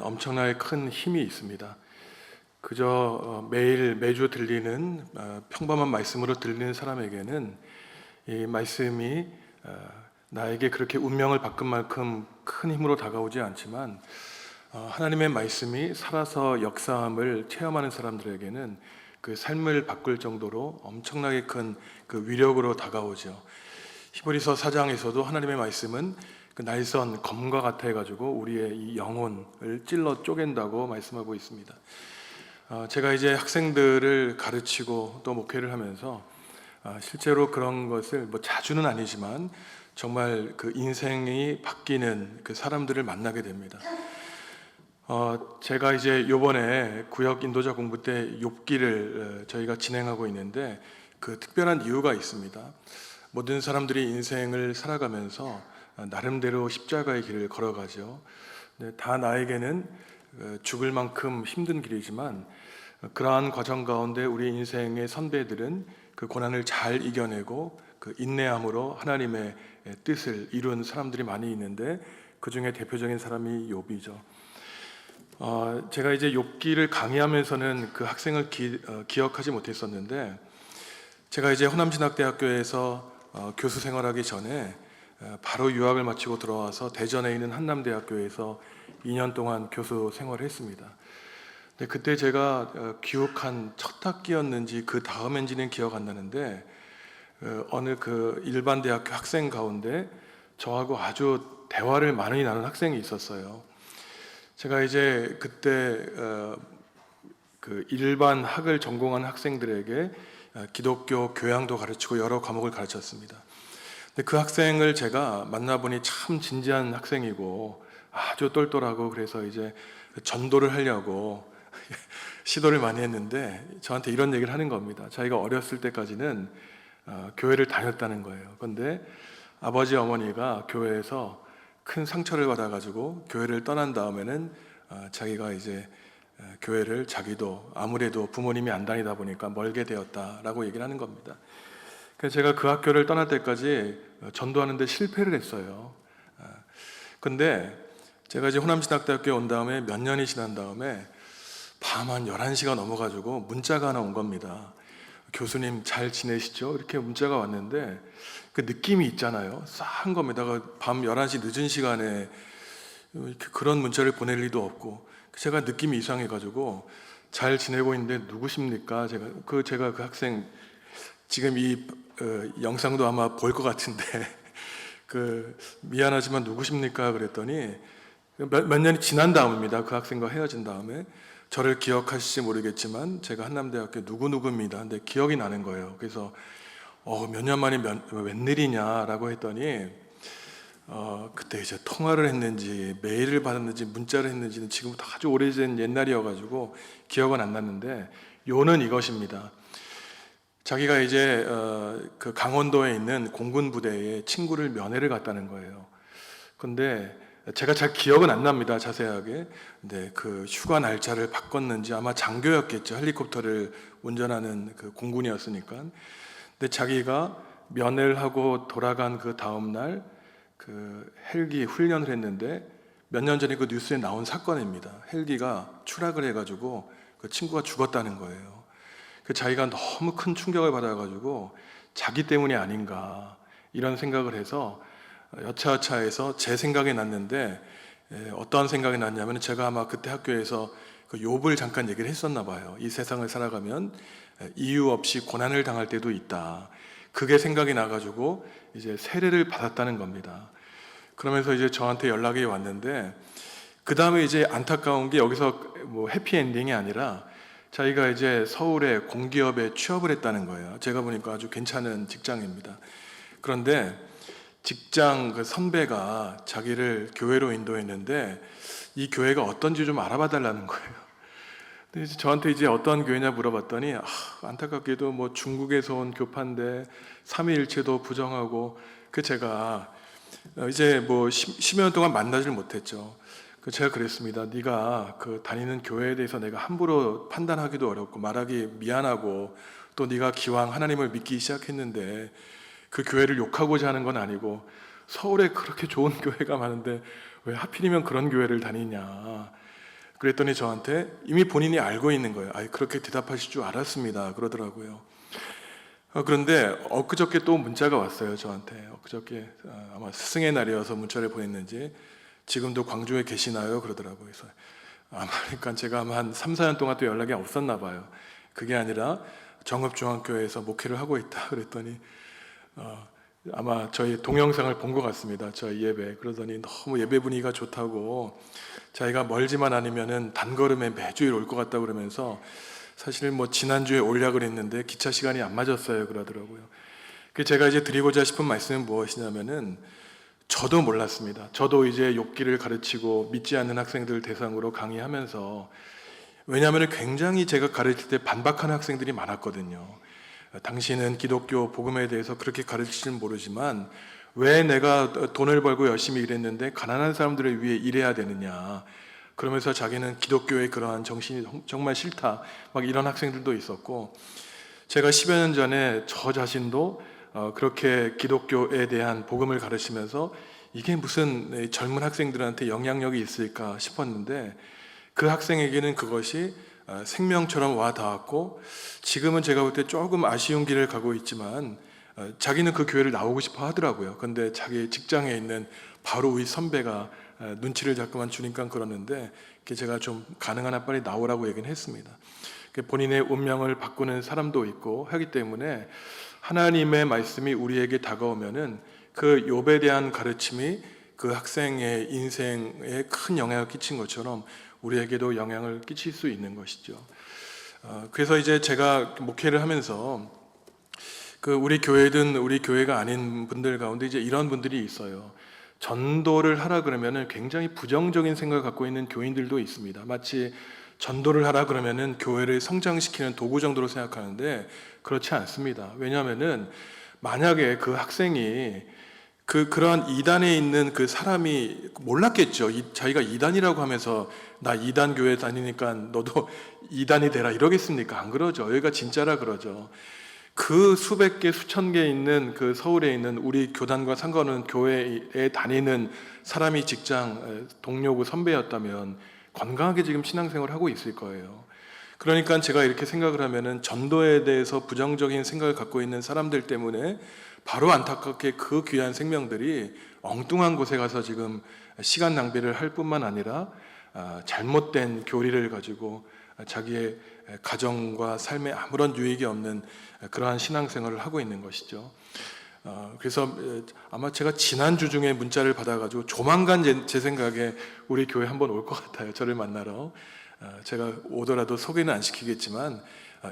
엄청나게 큰 힘이 있습니다. 그저 매주 들리는 평범한 말씀으로 들리는 사람에게는 이 말씀이 나에게 그렇게 운명을 바꾼 만큼 큰 힘으로 다가오지 않지만, 하나님의 말씀이 살아서 역사함을 체험하는 사람들에게는 그 삶을 바꿀 정도로 엄청나게 큰 그 위력으로 다가오죠. 히브리서 4장에서도 하나님의 말씀은 그 날선 검과 같아 해가지고 우리의 이 영혼을 찔러 쪼갠다고 말씀하고 있습니다. 제가 이제 학생들을 가르치고 또 목회를 하면서 실제로 그런 것을 뭐 자주는 아니지만 정말 그 인생이 바뀌는 그 사람들을 만나게 됩니다. 제가 이제 요번에 구역 인도자 공부 때 욥기를 저희가 진행하고 있는데 그 특별한 이유가 있습니다. 모든 사람들이 인생을 살아가면서 나름대로 십자가의 길을 걸어가죠. 다 나에게는 죽을 만큼 힘든 길이지만 그러한 과정 가운데 우리 인생의 선배들은 그 고난을 잘 이겨내고 그 인내함으로 하나님의 뜻을 이룬 사람들이 많이 있는데 그 중에 대표적인 사람이 욥이죠. 제가 이제 욥기를 강의하면서는 그 학생을 기억하지 못했었는데, 제가 이제 호남신학대학교에서 교수 생활하기 전에 바로 유학을 마치고 들어와서 대전에 있는 한남대학교에서 2년 동안 교수 생활을 했습니다. 근데 그때 제가 귀국한 첫 학기였는지 그 다음인지는 기억 안 나는데 어느 그 일반 대학교 학생 가운데 저하고 아주 대화를 많이 나눈 학생이 있었어요. 제가 이제 그때 그 일반 학을 전공한 학생들에게 기독교 교양도 가르치고 여러 과목을 가르쳤습니다. 근데 그 학생을 제가 만나보니 참 진지한 학생이고 아주 똘똘하고, 그래서 이제 전도를 하려고 시도를 많이 했는데 저한테 이런 얘기를 하는 겁니다. 자기가 어렸을 때까지는 교회를 다녔다는 거예요. 그런데 아버지 어머니가 교회에서 큰 상처를 받아가지고 교회를 떠난 다음에는 자기가 이제 교회를 자기도 아무래도 부모님이 안 다니다 보니까 멀게 되었다라고 얘기를 하는 겁니다. 그래서 제가 그 학교를 떠날 때까지 전도하는데 실패를 했어요. 근데 제가 이제 호남신학대학교에 온 다음에 몇 년이 지난 다음에 밤 한 11시가 넘어가지고 문자가 하나 온 겁니다. 교수님 잘 지내시죠? 이렇게 문자가 왔는데 그 느낌이 있잖아요. 싸한 겁니다. 밤 11시 늦은 시간에 그런 문자를 보낼 리도 없고, 제가 느낌이 이상해가지고 잘 지내고 있는데 누구십니까? 제가 그 학생 지금 이 영상도 아마 볼 것 같은데 미안하지만 누구십니까? 그랬더니 몇 년이 지난 다음입니다. 그 학생과 헤어진 다음에 저를 기억하실지 모르겠지만 제가 한남대학교 누구누구입니다. 근데 기억이 나는 거예요. 그래서 몇 년 만에 웬일이냐라고 했더니 그때 이제 통화를 했는지 메일을 받았는지 문자를 했는지는 지금부터 아주 오래된 옛날이어가지고 기억은 안 났는데, 요는 이것입니다. 자기가 이제 그 강원도에 있는 공군 부대에 친구를 면회를 갔다는 거예요. 근데 제가 잘 기억은 안 납니다, 자세하게. 근데 그 휴가 날짜를 바꿨는지 아마 장교였겠죠. 헬리콥터를 운전하는 그 공군이었으니까. 근데 자기가 면회를 하고 돌아간 그 다음 날 그 헬기 훈련을 했는데 몇 년 전에 그 뉴스에 나온 사건입니다. 헬기가 추락을 해가지고 그 친구가 죽었다는 거예요. 그 자기가 너무 큰 충격을 받아가지고 자기 때문이 아닌가 이런 생각을 해서 여차여차해서 제 생각이 났는데, 어떤 생각이 났냐면 제가 아마 그때 학교에서 그 욥을 잠깐 얘기를 했었나 봐요. 이 세상을 살아가면 이유 없이 고난을 당할 때도 있다. 그게 생각이 나가지고 이제 세례를 받았다는 겁니다. 그러면서 이제 저한테 연락이 왔는데, 그 다음에 이제 안타까운 게 여기서 뭐 해피엔딩이 아니라 자기가 이제 서울의 공기업에 취업을 했다는 거예요. 제가 보니까 아주 괜찮은 직장입니다. 그런데 직장 그 선배가 자기를 교회로 인도했는데 이 교회가 어떤지 좀 알아봐 달라는 거예요. 근데 저한테 이제 어떤 교회냐 물어봤더니 안타깝게도 뭐 중국에서 온 교파인데 삼위일체도 부정하고, 제가 이제 뭐 10여 년 동안 만나질 못했죠. 제가 그랬습니다. 네가 그 다니는 교회에 대해서 내가 함부로 판단하기도 어렵고 말하기 미안하고, 또 네가 기왕 하나님을 믿기 시작했는데 그 교회를 욕하고자 하는 건 아니고 서울에 그렇게 좋은 교회가 많은데 왜 하필이면 그런 교회를 다니냐. 그랬더니 저한테 이미 본인이 알고 있는 거예요. 그렇게 대답하실 줄 알았습니다. 그러더라고요. 그런데 엊그저께 또 문자가 왔어요. 저한테. 엊그저께 아마 스승의 날이어서 문자를 보냈는지 지금도 광주에 계시나요? 그러더라고요. 그래서 그러니까 제가 아마 한 3, 4년 동안 또 연락이 없었나 봐요. 그게 아니라 정읍중앙교회에서 목회를 하고 있다 그랬더니 아마 저희 동영상을 본 것 같습니다. 저희 예배. 그러더니 너무 예배 분위기가 좋다고 자기가 멀지만 않으면은 단걸음에 매주일 올 것 같다고 그러면서 사실 뭐 지난주에 오려고 그랬는데 기차 시간이 안 맞았어요. 그러더라고요. 제가 이제 드리고자 싶은 말씀은 무엇이냐면은 저도 몰랐습니다. 저도 이제 욥기를 가르치고 믿지 않는 학생들 대상으로 강의하면서 왜냐하면 굉장히 제가 가르칠 때 반박하는 학생들이 많았거든요. 당신은 기독교 복음에 대해서 그렇게 가르치지는 모르지만 왜 내가 돈을 벌고 열심히 일했는데 가난한 사람들을 위해 일해야 되느냐. 그러면서 자기는 기독교의 그러한 정신이 정말 싫다. 막 이런 학생들도 있었고 제가 10여 년 전에 저 자신도 그렇게 기독교에 대한 복음을 가르치면서 이게 무슨 젊은 학생들한테 영향력이 있을까 싶었는데 그 학생에게는 그것이 생명처럼 와 닿았고 지금은 제가 볼 때 조금 아쉬운 길을 가고 있지만 자기는 그 교회를 나오고 싶어 하더라고요. 근데 자기 직장에 있는 바로 위 선배가 눈치를 자꾸만 주니까 그러는데 제가 좀 가능한 한 빨리 나오라고 얘기는 했습니다. 본인의 운명을 바꾸는 사람도 있고 하기 때문에 하나님의 말씀이 우리에게 다가오면은 그 욥에 대한 가르침이 그 학생의 인생에 큰 영향을 끼친 것처럼 우리에게도 영향을 끼칠 수 있는 것이죠. 그래서 이제 제가 목회를 하면서 우리 교회든 우리 교회가 아닌 분들 가운데 이제 이런 분들이 있어요. 전도를 하라 그러면은 굉장히 부정적인 생각을 갖고 있는 교인들도 있습니다. 마치 전도를 하라 그러면은 교회를 성장시키는 도구 정도로 생각하는데 그렇지 않습니다. 왜냐하면은 만약에 그 학생이 그러한 이단에 있는 그 사람이 몰랐겠죠. 자기가 이단이라고 하면서 나 이단 교회 다니니까 너도 이단이 되라 이러겠습니까? 안 그러죠. 여기가 진짜라 그러죠. 그 수백 개, 수천 개 있는 그 서울에 있는 우리 교단과 상관없는 교회에 다니는 사람이 직장 동료고 선배였다면 건강하게 지금 신앙생활을 하고 있을 거예요. 그러니까 제가 이렇게 생각을 하면은 전도에 대해서 부정적인 생각을 갖고 있는 사람들 때문에 바로 안타깝게 그 귀한 생명들이 엉뚱한 곳에 가서 지금 시간 낭비를 할 뿐만 아니라 잘못된 교리를 가지고 자기의 가정과 삶에 아무런 유익이 없는 그러한 신앙생활을 하고 있는 것이죠. 그래서 아마 제가 지난주 중에 문자를 받아가지고 조만간 제 생각에 우리 교회 한번 올 것 같아요. 저를 만나러. 제가 오더라도 소개는 안 시키겠지만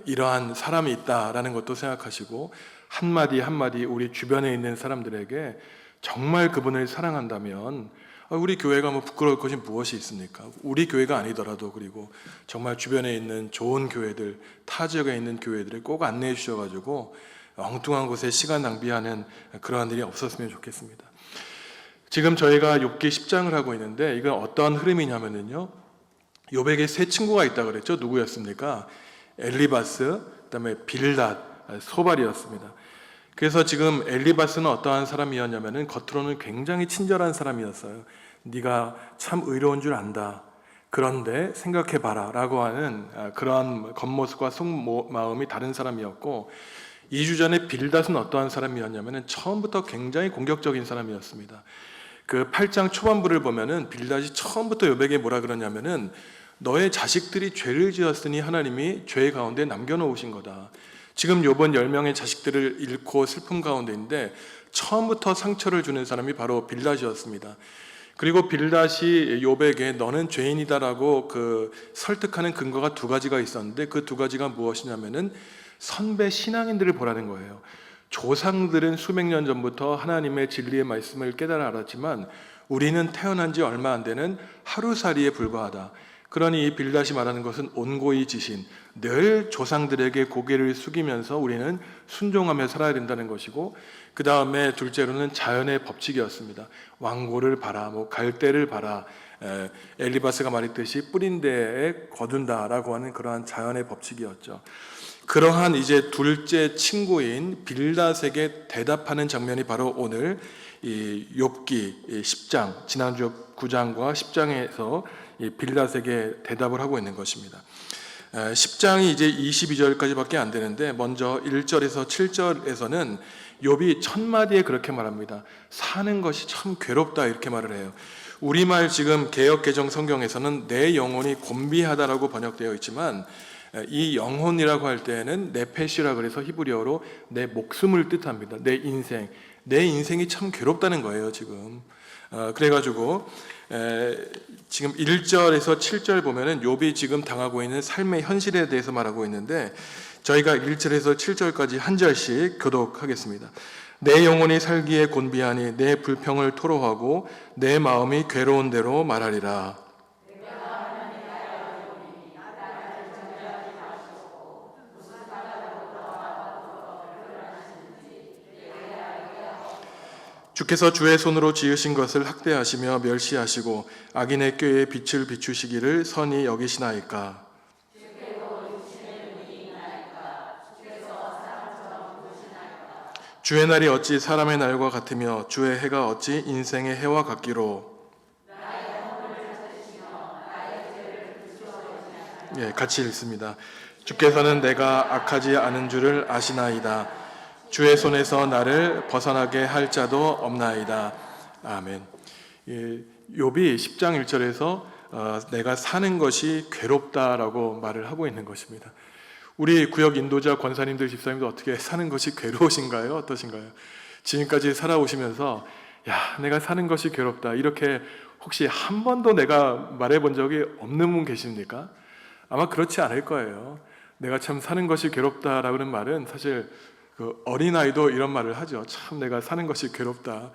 이러한 사람이 있다라는 것도 생각하시고 한마디 한마디 우리 주변에 있는 사람들에게 정말 그분을 사랑한다면 우리 교회가 뭐 부끄러울 것이 무엇이 있습니까? 우리 교회가 아니더라도 그리고 정말 주변에 있는 좋은 교회들, 타 지역에 있는 교회들을 꼭 안내해 주셔가지고 엉뚱한 곳에 시간 낭비하는 그러한 일이 없었으면 좋겠습니다. 지금 저희가 욥기 10장을 하고 있는데 이건 어떠한 흐름이냐면요. 욥에게 세 친구가 있다 그랬죠. 누구였습니까? 엘리바스, 그다음에 빌닷, 소발이었습니다. 그래서 지금 엘리바스는 어떠한 사람이었냐면은 겉으로는 굉장히 친절한 사람이었어요. 네가 참 의로운 줄 안다. 그런데 생각해봐라 라고 하는 그러한 겉모습과 속마음이 다른 사람이었고 2주 전에 빌닷은 어떠한 사람이었냐면은 처음부터 굉장히 공격적인 사람이었습니다. 그 8장 초반부를 보면은 빌닷이 처음부터 욥에게 뭐라 그러냐면은 너의 자식들이 죄를 지었으니 하나님이 죄 가운데 남겨놓으신 거다. 지금 욥은 10명의 자식들을 잃고 슬픔 가운데인데 처음부터 상처를 주는 사람이 바로 빌닷이었습니다. 그리고 빌닷이 욥에게 너는 죄인이다라고 설득하는 근거가 두 가지가 있었는데 그 두 가지가 무엇이냐면은 선배 신앙인들을 보라는 거예요. 조상들은 수백 년 전부터 하나님의 진리의 말씀을 깨달아 알았지만 우리는 태어난 지 얼마 안 되는 하루살이에 불과하다. 그러니 이 빌닷이 말하는 것은 온고이 지신, 늘 조상들에게 고개를 숙이면서 우리는 순종하며 살아야 된다는 것이고 그 다음에 둘째로는 자연의 법칙이었습니다. 왕고를 봐라, 갈대를 봐라, 엘리바스가 말했듯이 뿌린 데에 거둔다라고 하는 그러한 자연의 법칙이었죠. 그러한 이제 둘째 친구인 빌닷에게 대답하는 장면이 바로 오늘 이 욥기 10장, 지난주 9장과 10장에서 이 빌닷에게 대답을 하고 있는 것입니다. 10장이 이제 22절까지밖에 안 되는데 먼저 1절에서 7절에서는 욥이 첫 마디에 그렇게 말합니다. 사는 것이 참 괴롭다 이렇게 말을 해요. 우리말 지금 개역개정 성경에서는 내 영혼이 곤비하다라고 번역되어 있지만 이 영혼이라고 할 때는 네페시라 그래서 히브리어로 내 목숨을 뜻합니다. 내 인생이 참 괴롭다는 거예요 지금. 그래가지고 지금 1절에서 7절 보면은 욥이 지금 당하고 있는 삶의 현실에 대해서 말하고 있는데 저희가 1절에서 7절까지 한 절씩 교독하겠습니다. 내 영혼이 살기에 곤비하니 내 불평을 토로하고 내 마음이 괴로운 대로 말하리라. 주께서 주의 손으로 지으신 것을 학대하시며 멸시하시고 악인의 꾀에 빛을 비추시기를 선히 여기시나이까. 주의 날이 어찌 사람의 날과 같으며 주의 해가 어찌 인생의 해와 같기로. 같이 읽습니다. 주께서는 내가 악하지 않은 줄을 아시나이다. 주의 손에서 나를 벗어나게 할 자도 없나이다. 아멘. 욥이 10장 1절에서 내가 사는 것이 괴롭다라고 말을 하고 있는 것입니다. 우리 구역 인도자 권사님들 집사님도 어떻게 사는 것이 괴로우신가요? 어떠신가요? 지금까지 살아오시면서 야 내가 사는 것이 괴롭다 이렇게 혹시 한 번도 내가 말해본 적이 없는 분 계십니까? 아마 그렇지 않을 거예요. 내가 참 사는 것이 괴롭다라는 말은 사실 그 어린아이도 이런 말을 하죠. 참 내가 사는 것이 괴롭다.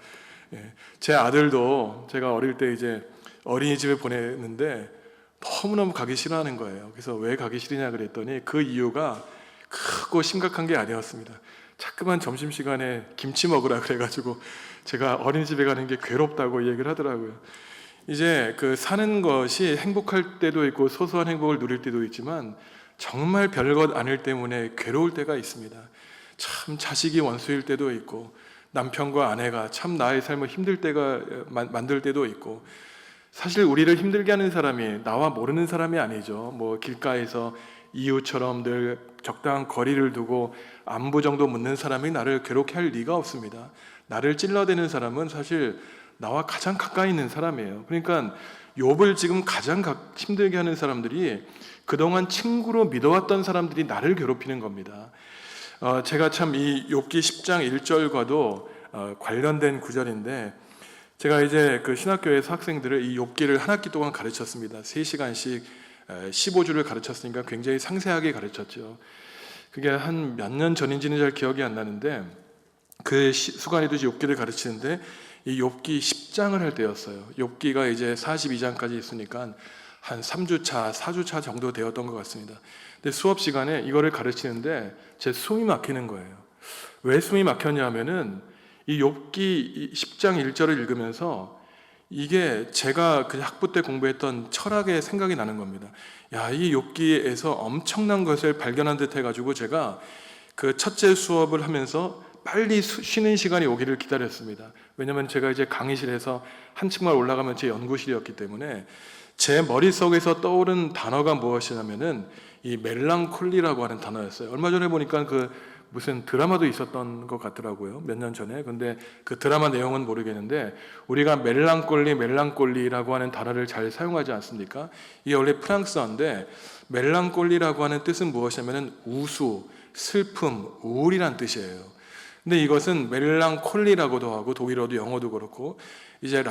제 아들도 제가 어릴 때 이제 어린이집에 보냈는데 너무너무 가기 싫어하는 거예요. 그래서 왜 가기 싫으냐 그랬더니 그 이유가 크고 심각한 게 아니었습니다. 자꾸만 점심시간에 김치 먹으라 그래가지고 제가 어린이집에 가는 게 괴롭다고 얘기를 하더라고요. 이제 그 사는 것이 행복할 때도 있고 소소한 행복을 누릴 때도 있지만 정말 별것 아닐 때문에 괴로울 때가 있습니다. 참 자식이 원수일 때도 있고 남편과 아내가 참 나의 삶을 힘들 때가 만들 때도 있고 사실 우리를 힘들게 하는 사람이 나와 모르는 사람이 아니죠. 뭐 길가에서 이웃처럼 늘 적당한 거리를 두고 안부 정도 묻는 사람이 나를 괴롭게 할 리가 없습니다. 나를 찔러대는 사람은 사실 나와 가장 가까이 있는 사람이에요. 그러니까 욥을 지금 가장 힘들게 하는 사람들이 그동안 친구로 믿어왔던 사람들이 나를 괴롭히는 겁니다. 제가 참 이 욥기 10장 1절과도 관련된 구절인데 제가 이제 그 신학교에서 학생들을 이 욥기를 한 학기 동안 가르쳤습니다. 3시간씩 15주를 가르쳤으니까 굉장히 상세하게 가르쳤죠. 그게 한 몇 년 전인지는 잘 기억이 안 나는데 그 수간에도 욥기를 가르치는데 이 욥기 10장을 할 때였어요. 욥기가 이제 42장까지 있으니까 한 3주차, 4주차 정도 되었던 것 같습니다. 근데 수업 시간에 이거를 가르치는데 제 숨이 막히는 거예요. 왜 숨이 막혔냐 하면은 이 욥기 10장 1절을 읽으면서 이게 제가 그 학부 때 공부했던 철학의 생각이 나는 겁니다. 야, 이 욥기에서 엄청난 것을 발견한 듯 해가지고 제가 그 첫째 수업을 하면서 빨리 쉬는 시간이 오기를 기다렸습니다. 왜냐하면 제가 이제 강의실에서 한층만 올라가면 제 연구실이었기 때문에 제 머릿속에서 떠오른 단어가 무엇이냐면은 이 멜랑콜리라고 하는 단어였어요. 얼마 전에 보니까 그 무슨 드라마도 있었던 것 같더라고요. 몇 년 전에. 근데 그 드라마 내용은 모르겠는데 우리가 멜랑콜리라고 하는 단어를 잘 사용하지 않습니까? 이게 원래 프랑스어인데 멜랑콜리라고 하는 뜻은 무엇이냐면은 우수, 슬픔, 우울이란 뜻이에요. 근데 이것은 멜랑콜리라고도 하고 독일어도 영어도 그렇고 이제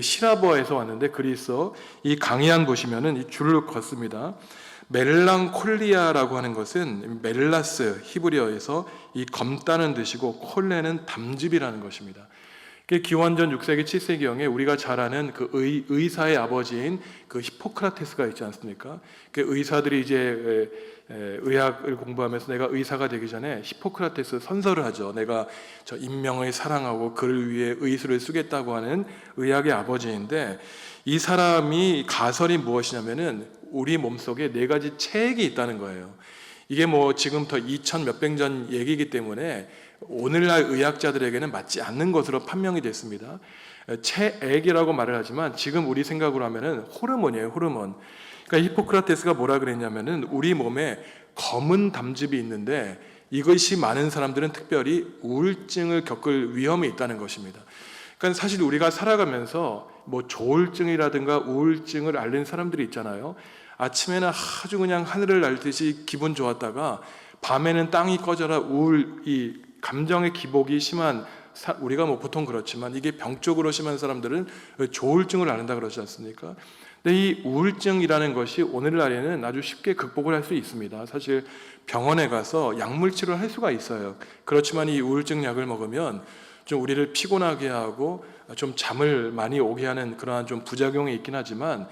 시라버에서 왔는데 그리스어 이 강의안 보시면은 이 줄을 걷습니다. 멜랑콜리아라고 하는 것은 멜라스 히브리어에서 이 검다는 뜻이고 콜레는 담즙이라는 것입니다. 기원전 6세기 7세기경에 우리가 잘 아는 그 의사의 아버지인 그 히포크라테스가 있지 않습니까? 그 의사들이 이제 의학을 공부하면서 내가 의사가 되기 전에 히포크라테스 선서를 하죠. 내가 저 인명을 사랑하고 그를 위해 의술을 쓰겠다고 하는 의학의 아버지인데 이 사람이 가설이 무엇이냐면은 우리 몸속에 4가지 체액이 있다는 거예요. 이게 뭐 지금부터 2000 몇백 년 얘기이기 때문에 오늘날 의학자들에게는 맞지 않는 것으로 판명이 됐습니다. 체액이라고 말을 하지만 지금 우리 생각으로 하면은 호르몬이에요, 호르몬. 그러니까 히포크라테스가 뭐라 그랬냐면은 우리 몸에 검은 담즙이 있는데 이것이 많은 사람들은 특별히 우울증을 겪을 위험이 있다는 것입니다. 그러니까 사실 우리가 살아가면서 뭐 조울증이라든가 우울증을 앓는 사람들이 있잖아요. 아침에는 아주 그냥 하늘을 날듯이 기분 좋았다가 밤에는 땅이 꺼져라 이 감정의 기복이 심한 우리가 뭐 보통 그렇지만 이게 병적으로 심한 사람들은 조울증을 앓는다 그러지 않습니까? 근데 이 우울증이라는 것이 오늘날에는 아주 쉽게 극복을 할 수 있습니다. 사실 병원에 가서 약물 치료를 할 수가 있어요. 그렇지만 이 우울증 약을 먹으면 좀 우리를 피곤하게 하고 좀 잠을 많이 오게 하는 그러한 좀 부작용이 있긴 하지만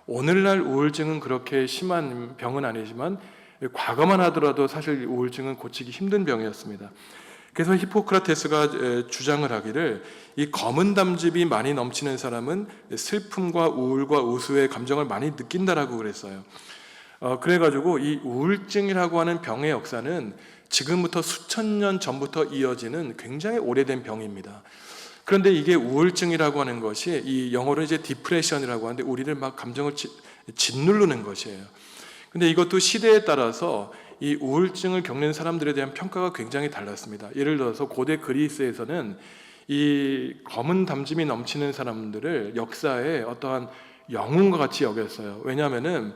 오늘날 우울증은 그렇게 심한 병은 아니지만 과거만 하더라도 사실 우울증은 고치기 힘든 병이었습니다. 그래서 히포크라테스가 주장을 하기를 이 검은 담즙이 많이 넘치는 사람은 슬픔과 우울과 우수의 감정을 많이 느낀다라고 그랬어요. 그래가지고 이 우울증이라고 하는 병의 역사는 지금부터 수천 년 전부터 이어지는 굉장히 오래된 병입니다. 그런데 이게 우울증이라고 하는 것이 이 영어로 이제 디프레션이라고 하는데 우리를 막 감정을 짓누르는 것이에요. 근데 이것도 시대에 따라서 이 우울증을 겪는 사람들에 대한 평가가 굉장히 달랐습니다. 예를 들어서 고대 그리스에서는 이 검은 담즙이 넘치는 사람들을 역사의 어떠한 영웅과 같이 여겼어요. 왜냐하면은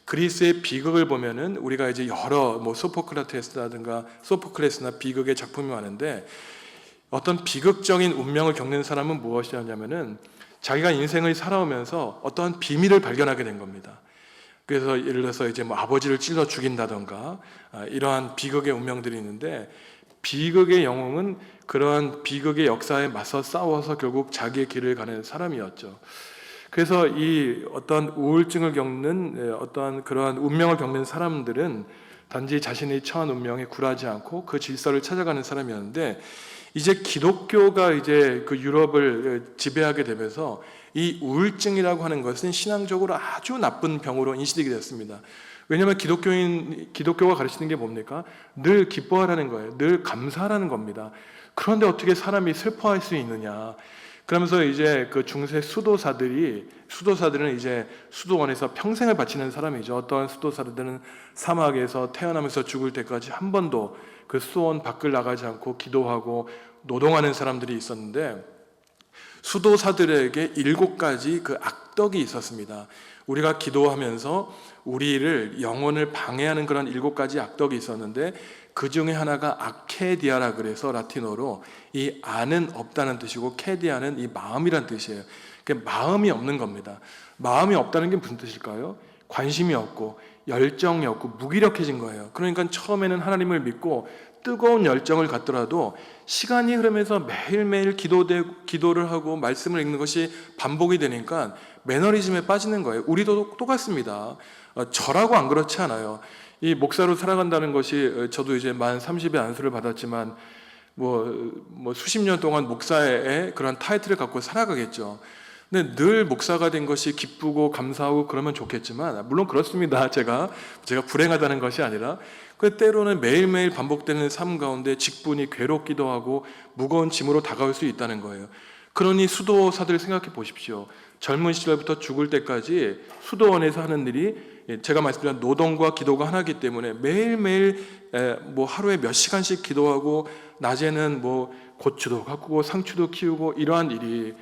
그리스의 비극을 보면은 우리가 이제 여러 뭐 소포클레스나 비극의 작품이 많은데 어떤 비극적인 운명을 겪는 사람은 무엇이었냐면은 자기가 인생을 살아오면서 어떠한 비밀을 발견하게 된 겁니다. 그래서 예를 들어서 이제 뭐 아버지를 찔러 죽인다던가 이러한 비극의 운명들이 있는데 비극의 영웅은 그러한 비극의 역사에 맞서 싸워서 결국 자기의 길을 가는 사람이었죠. 그래서 이 어떤 우울증을 겪는 어떠한 그러한 운명을 겪는 사람들은 단지 자신이 처한 운명에 굴하지 않고 그 질서를 찾아가는 사람이었는데 이제 기독교가 이제 그 유럽을 지배하게 되면서 이 우울증이라고 하는 것은 신앙적으로 아주 나쁜 병으로 인식이 됐습니다. 왜냐하면 기독교가 가르치는 게 뭡니까? 늘 기뻐하라는 거예요. 늘 감사하라는 겁니다. 그런데 어떻게 사람이 슬퍼할 수 있느냐? 그러면서 이제 그 중세 수도사들은 이제 수도원에서 평생을 바치는 사람이죠. 어떠한 수도사들은 사막에서 태어나면서 죽을 때까지 한 번도 그 수도원 밖을 나가지 않고 기도하고 노동하는 사람들이 있었는데 수도사들에게 7가지 그 악덕이 있었습니다. 우리가 기도하면서 우리를 영혼을 방해하는 그런 7가지 악덕이 있었는데 그 중에 하나가 아케디아라 그래서 라틴어로 이 안은 없다는 뜻이고 케디아는 이 마음이란 뜻이에요. 그러니까 마음이 없는 겁니다. 마음이 없다는 게 무슨 뜻일까요? 관심이 없고 열정이 없고 무기력해진 거예요. 그러니까 처음에는 하나님을 믿고 뜨거운 열정을 갖더라도 시간이 흐르면서 매일매일 기도를 하고 말씀을 읽는 것이 반복이 되니까 매너리즘에 빠지는 거예요. 우리도 똑같습니다. 저라고 안 그렇지 않아요. 이 목사로 살아간다는 것이 저도 이제 만 30의 안수를 받았지만 뭐 수십 년 동안 목사의 그런 타이틀을 갖고 살아가겠죠. 근데 늘 목사가 된 것이 기쁘고 감사하고 그러면 좋겠지만 물론 그렇습니다. 제가 불행하다는 것이 아니라 그 때로는 매일매일 반복되는 삶 가운데 직분이 괴롭기도 하고 무거운 짐으로 다가올 수 있다는 거예요. 그러니 수도사들 생각해 보십시오. 젊은 시절부터 죽을 때까지 수도원에서 하는 일이 제가 말씀드린 노동과 기도가 하나이기 때문에 매일매일 뭐 하루에 몇 시간씩 기도하고 낮에는 뭐 고추도 가꾸고 상추도 키우고 이러한 일이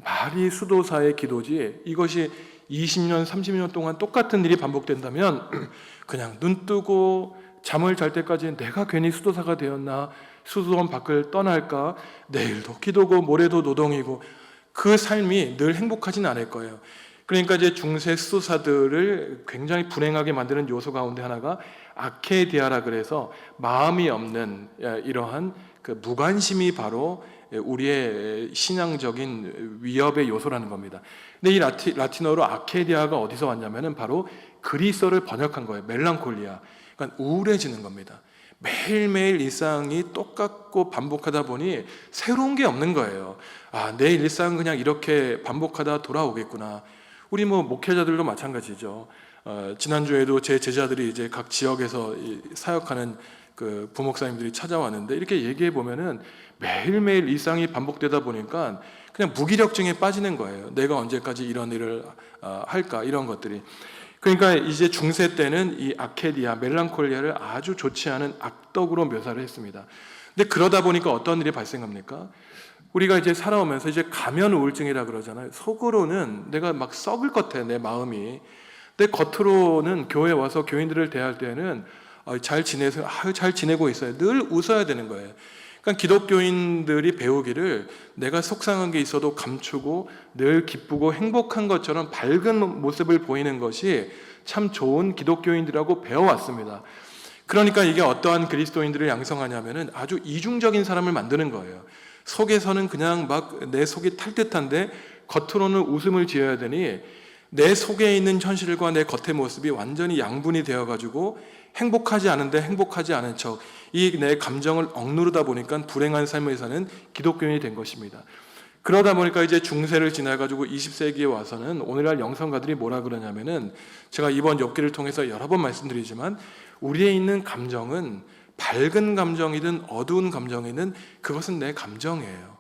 말이 수도사의 기도지 이것이 20년, 30년 동안 똑같은 일이 반복된다면 그냥 눈 뜨고 잠을 잘 때까지 내가 괜히 수도사가 되었나, 수도원 밖을 떠날까, 내일도 기도고 모레도 노동이고 그 삶이 늘 행복하진 않을 거예요. 그러니까 이제 중세 수도사들을 굉장히 불행하게 만드는 요소 가운데 하나가 아케디아라 그래서 마음이 없는 이러한 그 무관심이 바로 우리의 신앙적인 위협의 요소라는 겁니다. 근데 이 라틴어로 아케디아가 어디서 왔냐면은 바로 그리스어를 번역한 거예요. 멜랑콜리아. 그러니까 우울해지는 겁니다. 매일매일 일상이 똑같고 반복하다 보니 새로운 게 없는 거예요. 내 일상은 그냥 이렇게 반복하다 돌아오겠구나. 우리 뭐 목회자들도 마찬가지죠. 지난주에도 제 제자들이 이제 각 지역에서 사역하는 그 부목사님들이 찾아왔는데 이렇게 얘기해 보면은 매일매일 일상이 반복되다 보니까 그냥 무기력증에 빠지는 거예요. 내가 언제까지 이런 일을 할까, 이런 것들이. 그러니까 이제 중세 때는 이 아케디아, 멜랑콜리아를 아주 좋지 않은 악덕으로 묘사를 했습니다. 근데 그러다 보니까 어떤 일이 발생합니까? 우리가 이제 살아오면서 이제 가면 우울증이라 그러잖아요. 속으로는 내가 막 썩을 것 같아, 내 마음이. 근데 겉으로는 교회 와서 교인들을 대할 때는 잘 지내서, 잘 지내고 있어요. 늘 웃어야 되는 거예요. 그러니까 기독교인들이 배우기를 내가 속상한 게 있어도 감추고 늘 기쁘고 행복한 것처럼 밝은 모습을 보이는 것이 참 좋은 기독교인들이라고 배워왔습니다. 그러니까 이게 어떠한 그리스도인들을 양성하냐면은 아주 이중적인 사람을 만드는 거예요. 속에서는 그냥 막 내 속이 탈듯한데 겉으로는 웃음을 지어야 되니 내 속에 있는 현실과 내 겉의 모습이 완전히 양분이 되어가지고 행복하지 않은데 행복하지 않은 척, 이 내 감정을 억누르다 보니까 불행한 삶을 사는 기독교인이 된 것입니다. 그러다 보니까 이제 중세를 지나가지고 20세기에 와서는 오늘날 영성가들이 뭐라 그러냐면은, 제가 이번 욥기를 통해서 여러 번 말씀드리지만 우리에 있는 감정은 밝은 감정이든 어두운 감정이든 그것은 내 감정이에요.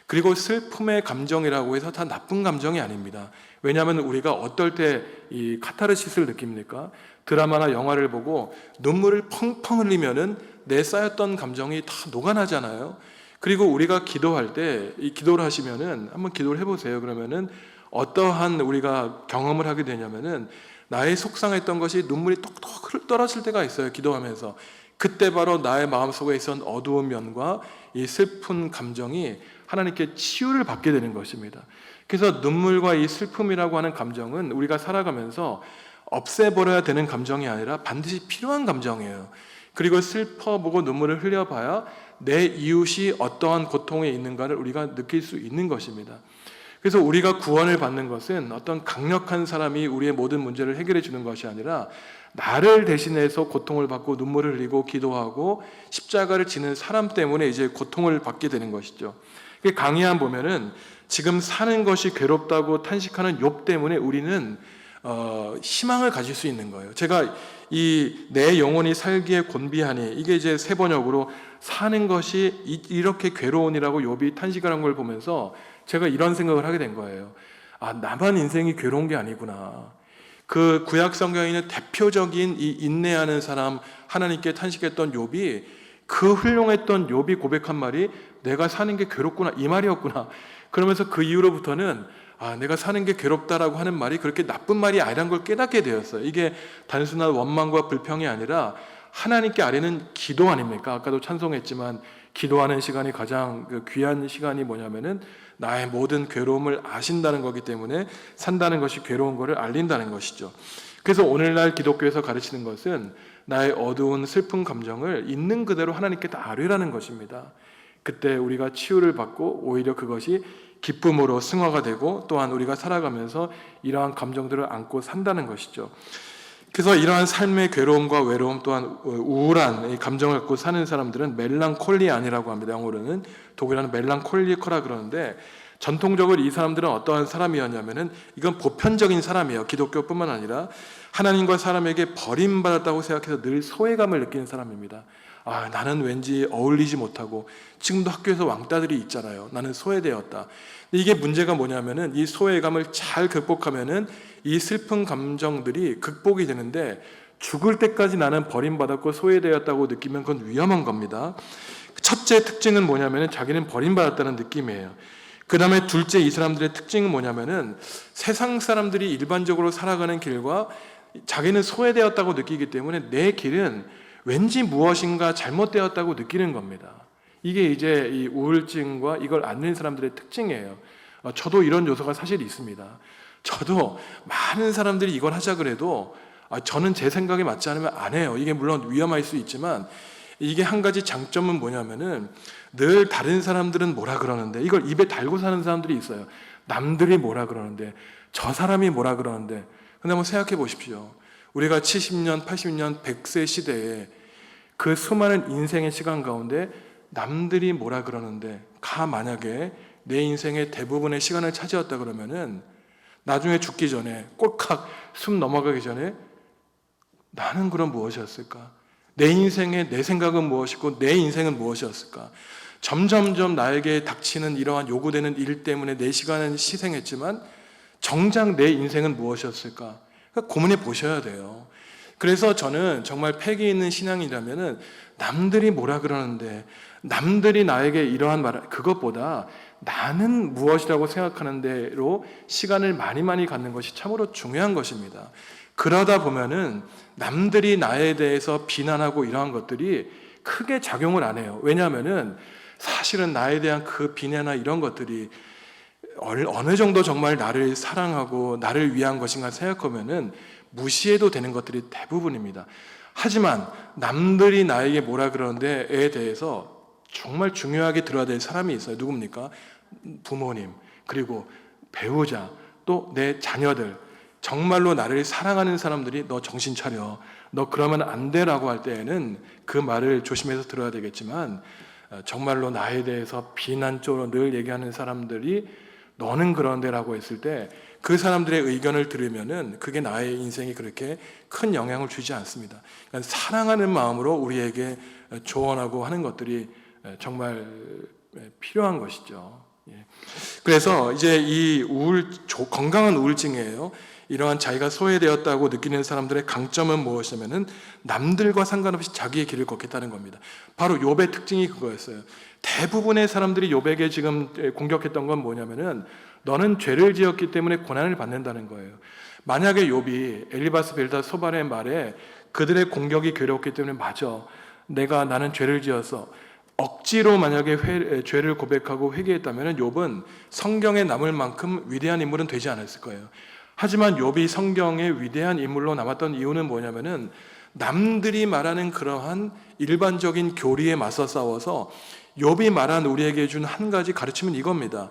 그리고 슬픔의 감정이라고 해서 다 나쁜 감정이 아닙니다. 왜냐하면 우리가 어떨 때 이 카타르시스를 느낍니까? 드라마나 영화를 보고 눈물을 펑펑 흘리면은 내 쌓였던 감정이 다 녹아나잖아요. 그리고 우리가 기도할 때, 이 기도를 하시면은 한번 기도를 해보세요. 그러면은 어떠한 우리가 경험을 하게 되냐면은 나의 속상했던 것이 눈물이 톡톡 떨어질 때가 있어요. 기도하면서. 그때 바로 나의 마음속에 있었던 어두운 면과 이 슬픈 감정이 하나님께 치유를 받게 되는 것입니다. 그래서 눈물과 이 슬픔이라고 하는 감정은 우리가 살아가면서 없애버려야 되는 감정이 아니라 반드시 필요한 감정이에요. 그리고 슬퍼보고 눈물을 흘려봐야 내 이웃이 어떠한 고통에 있는가를 우리가 느낄 수 있는 것입니다. 그래서 우리가 구원을 받는 것은 어떤 강력한 사람이 우리의 모든 문제를 해결해 주는 것이 아니라 나를 대신해서 고통을 받고 눈물을 흘리고 기도하고 십자가를 지는 사람 때문에 이제 고통을 받게 되는 것이죠. 강의한 보면은 지금 사는 것이 괴롭다고 탄식하는 욥 때문에 우리는 희망을 가질 수 있는 거예요. 제가 이 내 영혼이 살기에 곤비하니, 이게 이제 세 번역으로 사는 것이 이렇게 괴로운이라고 욥이 탄식을 한 걸 보면서 제가 이런 생각을 하게 된 거예요. 아, 나만 인생이 괴로운 게 아니구나. 그 구약 성경에 있는 대표적인 이 인내하는 사람, 하나님께 탄식했던 욥이, 그 훌륭했던 욥이 고백한 말이 내가 사는 게 괴롭구나, 이 말이었구나. 그러면서 그 이후로부터는 내가 사는 게 괴롭다라고 하는 말이 그렇게 나쁜 말이 아니라는 걸 깨닫게 되었어요. 이게 단순한 원망과 불평이 아니라 하나님께 아뢰는 기도 아닙니까? 아까도 찬송했지만 기도하는 시간이 가장 귀한 시간이 뭐냐면은 나의 모든 괴로움을 아신다는 거기 때문에 산다는 것이 괴로운 것을 알린다는 것이죠. 그래서 오늘날 기독교에서 가르치는 것은 나의 어두운 슬픈 감정을 있는 그대로 하나님께 다 아뢰라는 것입니다. 그때 우리가 치유를 받고 오히려 그것이 기쁨으로 승화가 되고, 또한 우리가 살아가면서 이러한 감정들을 안고 산다는 것이죠. 그래서 이러한 삶의 괴로움과 외로움, 또한 우울한 감정을 갖고 사는 사람들은 멜랑콜리안이라고 합니다. 영어로는, 독일어는 멜랑콜리커라 그러는데, 전통적으로 이 사람들은 어떠한 사람이었냐면은, 이건 보편적인 사람이에요. 기독교뿐만 아니라 하나님과 사람에게 버림받았다고 생각해서 늘 소외감을 느끼는 사람입니다. 나는 왠지 어울리지 못하고, 지금도 학교에서 왕따들이 있잖아요. 나는 소외되었다. 이게 문제가 뭐냐면은, 이 소외감을 잘 극복하면은 이 슬픈 감정들이 극복이 되는데, 죽을 때까지 나는 버림받았고 소외되었다고 느끼면 그건 위험한 겁니다. 첫째 특징은 뭐냐면은 자기는 버림받았다는 느낌이에요. 그 다음에 둘째, 이 사람들의 특징은 뭐냐면은 세상 사람들이 일반적으로 살아가는 길과 자기는 소외되었다고 느끼기 때문에 내 길은 왠지 무엇인가 잘못되었다고 느끼는 겁니다. 이게 이제 이 우울증과 이걸 앓는 사람들의 특징이에요. 저도 이런 요소가 사실 있습니다. 저도 많은 사람들이 이걸 하자 그래도 저는 제 생각에 맞지 않으면 안 해요. 이게 물론 위험할 수 있지만, 이게 한 가지 장점은 뭐냐면은 늘 다른 사람들은 뭐라 그러는데, 이걸 입에 달고 사는 사람들이 있어요. 남들이 뭐라 그러는데, 저 사람이 뭐라 그러는데. 근데 한번 생각해 보십시오. 우리가 70년, 80년, 100세 시대에 그 수많은 인생의 시간 가운데 남들이 뭐라 그러는데 만약에 내 인생의 대부분의 시간을 차지했다 그러면은 나중에 죽기 전에, 꼴칵 숨 넘어가기 전에 나는 그럼 무엇이었을까? 내 인생의 내 생각은 무엇이고 내 인생은 무엇이었을까? 점점점 나에게 닥치는 이러한 요구되는 일 때문에 내 시간은 희생했지만 정작 내 인생은 무엇이었을까? 그러니까 고민해 보셔야 돼요. 그래서 저는 정말 패기 있는 신앙이라면은 남들이 뭐라 그러는데, 남들이 나에게 이러한 말, 그것보다 나는 무엇이라고 생각하는 대로 시간을 많이 갖는 것이 참으로 중요한 것입니다. 그러다 보면은 남들이 나에 대해서 비난하고 이러한 것들이 크게 작용을 안 해요. 왜냐하면은 사실은 나에 대한 그 비난이나 이런 것들이 어느 정도 정말 나를 사랑하고 나를 위한 것인가 생각하면은 무시해도 되는 것들이 대부분입니다. 하지만 남들이 나에게 뭐라 그러는데에 대해서 정말 중요하게 들어야 될 사람이 있어요. 누굽니까? 부모님, 그리고 배우자, 또 내 자녀들, 정말로 나를 사랑하는 사람들이 너 정신 차려, 너 그러면 안 돼라고 할 때에는 그 말을 조심해서 들어야 되겠지만, 정말로 나에 대해서 비난적으로 늘 얘기하는 사람들이 너는 그런데라고 했을 때 그 사람들의 의견을 들으면은 그게 나의 인생에 그렇게 큰 영향을 주지 않습니다. 그러니까 사랑하는 마음으로 우리에게 조언하고 하는 것들이 정말 필요한 것이죠. 그래서 이제 이 건강한 우울증이에요. 이러한 자기가 소외되었다고 느끼는 사람들의 강점은 무엇이냐면은 남들과 상관없이 자기의 길을 걷겠다는 겁니다. 바로 욥의 특징이 그거였어요. 대부분의 사람들이 욥에게 지금 공격했던 건 뭐냐면은 너는 죄를 지었기 때문에 고난을 받는다는 거예요. 만약에 욥이 엘리바스 빌닷 소발의 말에 그들의 공격이 괴롭기 때문에 맞아, 나는 죄를 지어서 억지로 만약에 죄를 고백하고 회개했다면 욥은 성경에 남을 만큼 위대한 인물은 되지 않았을 거예요. 하지만 욥이 성경의 위대한 인물로 남았던 이유는 뭐냐면은 남들이 말하는 그러한 일반적인 교리에 맞서 싸워서 욥이 말한 우리에게 준 한 가지 가르침은 이겁니다.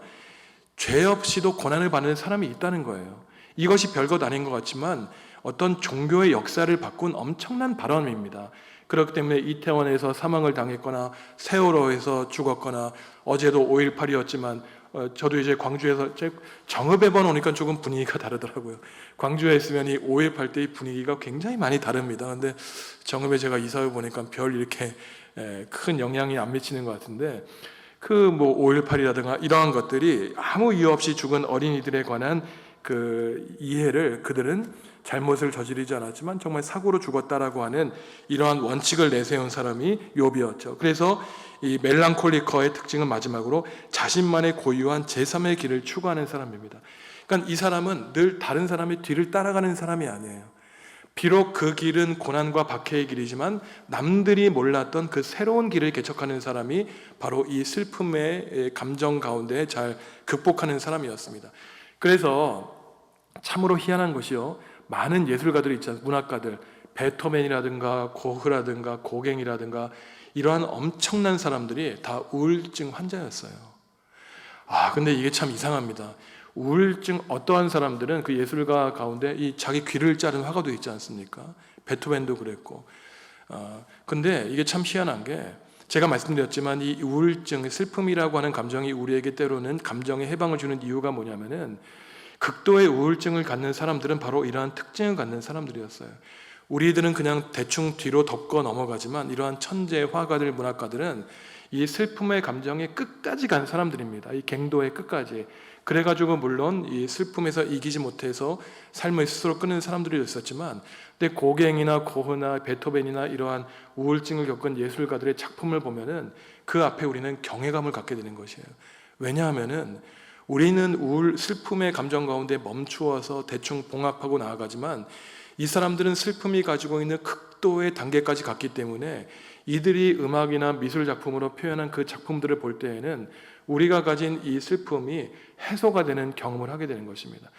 죄 없이도 고난을 받는 사람이 있다는 거예요. 이것이 별것 아닌 것 같지만 어떤 종교의 역사를 바꾼 엄청난 발언입니다. 그렇기 때문에 이태원에서 사망을 당했거나 세월호에서 죽었거나 어제도 5.18이었지만 저도 이제 광주에서 정읍에번 오니까 조금 분위기가 다르더라고요. 광주에 있으면 이 5.18 때의 분위기가 굉장히 많이 다릅니다. 근데 정읍에 제가 이사해 보니까 별 이렇게 큰 영향이 안 미치는 것 같은데, 그 뭐 5.18이라든가 이러한 것들이 아무 이유 없이 죽은 어린이들에 관한 그 이해를 그들은 잘못을 저지르지 않았지만 정말 사고로 죽었다라고 하는 이러한 원칙을 내세운 사람이 욥이었죠. 그래서 이 멜랑콜리커의 특징은 마지막으로 자신만의 고유한 제3의 길을 추구하는 사람입니다. 그러니까 이 사람은 늘 다른 사람의 뒤를 따라가는 사람이 아니에요. 비록 그 길은 고난과 박해의 길이지만 남들이 몰랐던 그 새로운 길을 개척하는 사람이 바로 이 슬픔의 감정 가운데 잘 극복하는 사람이었습니다. 그래서 참으로 희한한 것이요, 많은 예술가들이 있잖아요. 문학가들, 베토벤이라든가 고흐라든가 고갱이라든가 이러한 엄청난 사람들이 다 우울증 환자였어요. 근데 이게 참 이상합니다. 우울증, 어떠한 사람들은 그 예술가 가운데 이 자기 귀를 자른 화가도 있지 않습니까? 베토벤도 그랬고. 근데 이게 참 희한한 게, 제가 말씀드렸지만 이 우울증, 슬픔이라고 하는 감정이 우리에게 때로는 감정의 해방을 주는 이유가 뭐냐면은 극도의 우울증을 갖는 사람들은 바로 이러한 특징을 갖는 사람들이었어요. 우리들은 그냥 대충 뒤로 덮고 넘어가지만 이러한 천재 화가들, 문학가들은 이 슬픔의 감정에 끝까지 간 사람들입니다. 이 갱도의 끝까지. 그래가지고 물론 이 슬픔에서 이기지 못해서 삶을 스스로 끊는 사람들이 있었지만, 근데 고갱이나 고흐나 베토벤이나 이러한 우울증을 겪은 예술가들의 작품을 보면은 그 앞에 우리는 경외감을 갖게 되는 것이에요. 왜냐하면은 우리는 슬픔의 감정 가운데 멈추어서 대충 봉합하고 나아가지만 이 사람들은 슬픔이 가지고 있는 극도의 단계까지 갔기 때문에 이들이 음악이나 미술 작품으로 표현한 그 작품들을 볼 때에는 우리가 가진 이 슬픔이 해소가 되는 경험을 하게 되는 것입니다.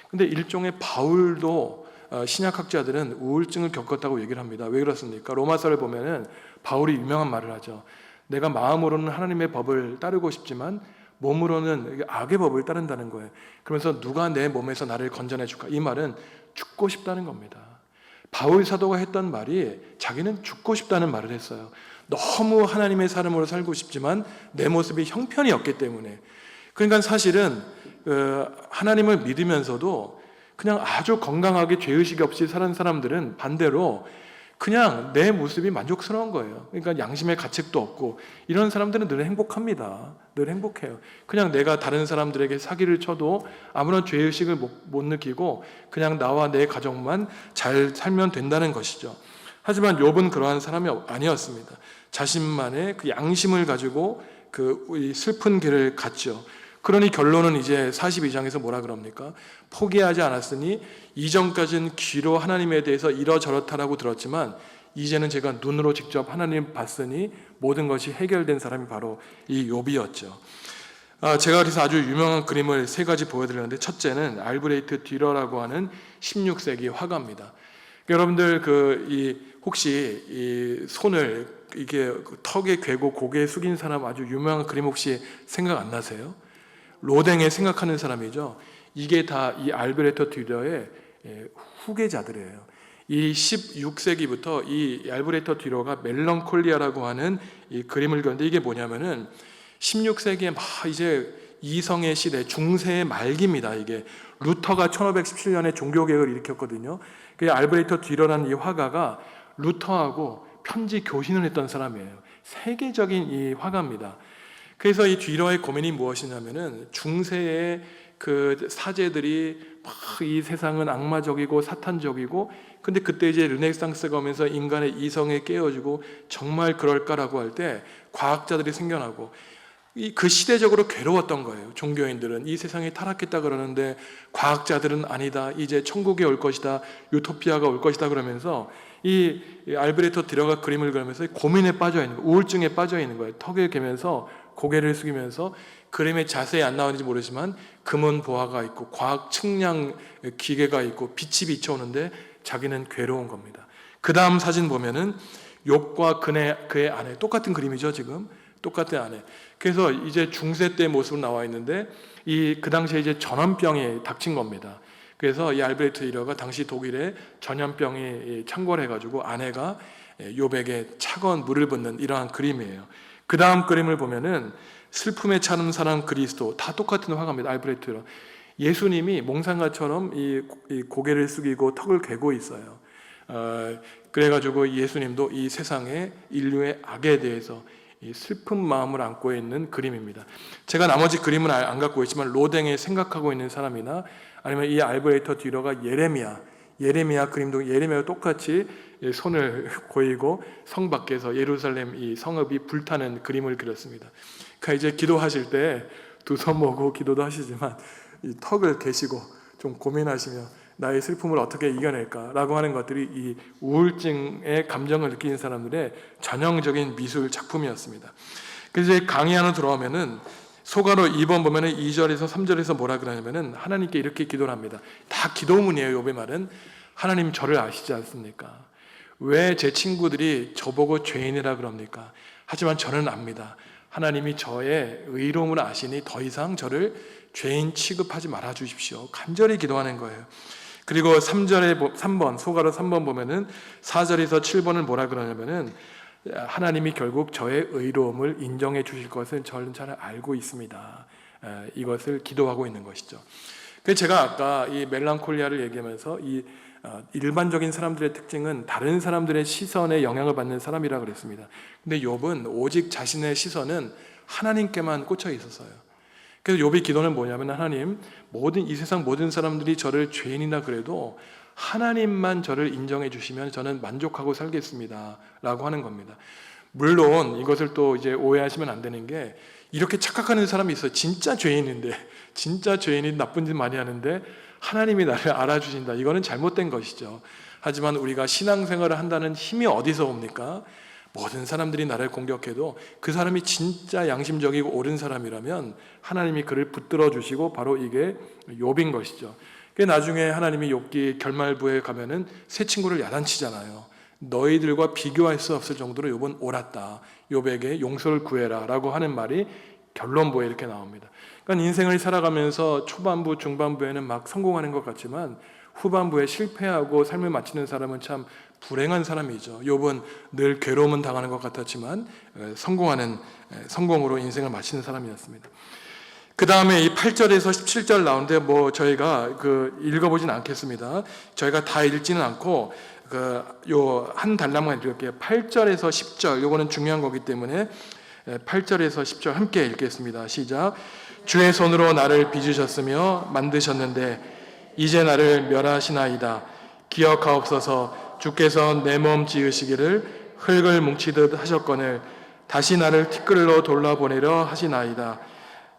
근데 일종의 바울도 신약학자들은 우울증을 겪었다고 얘기를 합니다. 왜 그렇습니까? 로마서를 보면은 바울이 유명한 말을 하죠. 내가 마음으로는 하나님의 법을 따르고 싶지만 몸으로는 악의 법을 따른다는 거예요. 그러면서 누가 내 몸에서 나를 건져내 줄까? 이 말은 죽고 싶다는 겁니다. 바울 사도가 했던 말이 자기는 죽고 싶다는 말을 했어요. 너무 하나님의 사람으로 살고 싶지만 내 모습이 형편이 없기 때문에. 그러니까 사실은 하나님을 믿으면서도 그냥 아주 건강하게 죄의식 없이 사는 사람들은 반대로 그냥 내 모습이 만족스러운 거예요. 그러니까 양심의 가책도 없고, 이런 사람들은 늘 행복합니다. 늘 행복해요. 그냥 내가 다른 사람들에게 사기를 쳐도 아무런 죄의식을 못 느끼고 그냥 나와 내 가족만 잘 살면 된다는 것이죠. 하지만 욥은 그러한 사람이 아니었습니다. 자신만의 그 양심을 가지고 그 슬픈 길을 갔죠. 그러니 결론은 이제 42장에서 뭐라 그럽니까? 포기하지 않았으니 이전까지는 귀로 하나님에 대해서 이러저렇다라고 들었지만 이제는 제가 눈으로 직접 하나님 봤으니 모든 것이 해결된 사람이 바로 이 욥이었죠. 제가 그래서 아주 유명한 그림을 세 가지 보여드렸는데, 첫째는 알브레이트 듀러라고 하는 16세기 화가입니다. 여러분들 혹시 이 손을 이게 턱에 괴고 고개에 숙인 사람 아주 유명한 그림 혹시 생각 안 나세요? 로댕에 생각하는 사람이죠. 이게 다 이 알베르토 듀러의 후계자들이에요. 이 16세기부터 이 알베르토 듀러가 멜랑콜리아라고 하는 이 그림을 그렸는데, 이게 뭐냐면은 16세기에 막 이제 이성의 시대, 중세의 말기입니다. 이게 루터가 1517년에 종교개혁을 일으켰거든요. 그 알베르토 듀러라는 이 화가가 루터하고 편지 교신을 했던 사람이에요. 세계적인 이 화가입니다. 그래서 이 듀러의 고민이 무엇이냐면은, 중세의 그 사제들이 막 이 세상은 악마적이고 사탄적이고, 근데 그때 이제 르네상스가 오면서 인간의 이성에 깨어지고 정말 그럴까라고 할 때 과학자들이 생겨나고, 그 시대적으로 괴로웠던 거예요. 종교인들은 이 세상이 타락했다 그러는데 과학자들은 아니다, 이제 천국이 올 것이다, 유토피아가 올 것이다 그러면서 이 알베르토 듀러가 그림을 그리면서 고민에 빠져 있는 거예요. 우울증에 빠져 있는 거예요. 턱을 개면서 고개를 숙이면서, 그림에 자세히 안 나오는지 모르지만 금은 보화가 있고 과학 측량 기계가 있고 빛이 비춰오는데 자기는 괴로운 겁니다. 그 다음 사진 보면은 욥과 그의 아내, 똑같은 그림이죠. 지금 똑같은 아내. 그래서 이제 중세 때 모습으로 나와 있는데, 그 당시에 이제 전염병이 닥친 겁니다. 그래서 이 알베르토 듀러가 당시 독일에 전염병이 창궐해가지고 아내가 욥에게 차가운 물을 붓는 이러한 그림이에요. 그 다음 그림을 보면은 슬픔에 차는 사람 그리스도, 다 똑같은 화가입니다. 알베르토 듀러. 예수님이 몽상가처럼 이 고개를 숙이고 턱을 괴고 있어요. 그래가지고 예수님도 이 세상의 인류의 악에 대해서 이 슬픈 마음을 안고 있는 그림입니다. 제가 나머지 그림은 안 갖고 있지만 로댕에 생각하고 있는 사람이나 아니면 이 알베르토 듀러가 예레미야 그림도 예레미야와 똑같이 손을 고이고 성 밖에서 예루살렘 이 성읍이 불타는 그림을 그렸습니다. 그러니까 이제 기도하실 때 두 손 모으고 기도도 하시지만 이 턱을 개시고 좀 고민하시며 나의 슬픔을 어떻게 이겨낼까라고 하는 것들이 이 우울증의 감정을 느끼는 사람들의 전형적인 미술 작품이었습니다. 그래서 이제 강의 안으로 들어오면은 소가로 2번 보면은 2절에서 3절에서 뭐라 그러냐면은 하나님께 이렇게 기도를 합니다. 다 기도문이에요. 욥의 말은. 하나님 저를 아시지 않습니까? 왜 제 친구들이 저보고 죄인이라 그럽니까? 하지만 저는 압니다. 하나님이 저의 의로움을 아시니 더 이상 저를 죄인 취급하지 말아 주십시오. 간절히 기도하는 거예요. 그리고 3번 소가로 3번 보면은 4절에서 7번을 뭐라 그러냐면은 하나님이 결국 저의 의로움을 인정해 주실 것을 저는 잘 알고 있습니다. 이것을 기도하고 있는 것이죠. 그래서 제가 아까 이 멜랑콜리아를 얘기하면서 이 일반적인 사람들의 특징은 다른 사람들의 시선에 영향을 받는 사람이라 그랬습니다. 근데 욥은 오직 자신의 시선은 하나님께만 꽂혀 있었어요. 그래서 욥의 기도는 뭐냐면, 하나님, 이 세상 모든 사람들이 저를 죄인이나 그래도 하나님만 저를 인정해 주시면 저는 만족하고 살겠습니다 라고 하는 겁니다. 물론 이것을 또 이제 오해하시면 안 되는 게, 이렇게 착각하는 사람이 있어요. 진짜 죄인인데, 진짜 죄인이 나쁜 짓 많이 하는데 하나님이 나를 알아주신다. 이거는 잘못된 것이죠. 하지만 우리가 신앙생활을 한다는 힘이 어디서 옵니까? 모든 사람들이 나를 공격해도 그 사람이 진짜 양심적이고 옳은 사람이라면 하나님이 그를 붙들어 주시고, 바로 이게 욥인 것이죠. 나중에 하나님이 욥기 결말부에 가면은 세 친구를 야단치잖아요. 너희들과 비교할 수 없을 정도로 욥은 옳았다. 욥에게 용서를 구해라 라고 하는 말이 결론부에 이렇게 나옵니다. 그러니까 인생을 살아가면서 초반부, 중반부에는 막 성공하는 것 같지만 후반부에 실패하고 삶을 마치는 사람은 참 불행한 사람이죠. 욥은 늘 괴로움은 당하는 것 같았지만 성공으로 인생을 마치는 사람이었습니다. 그 다음에 이 8절에서 17절 나오는데 저희가 읽어보진 않겠습니다. 저희가 다 읽지는 않고 요 한 달락만 읽을게요. 8절에서 10절, 요거는 중요한 거기 때문에 8절에서 10절 함께 읽겠습니다. 시작. 주의 손으로 나를 빚으셨으며 만드셨는데 이제 나를 멸하시나이다. 기억하옵소서. 주께서 내 몸 지으시기를 흙을 뭉치듯 하셨거늘 다시 나를 티끌로 돌려보내려 하시나이다.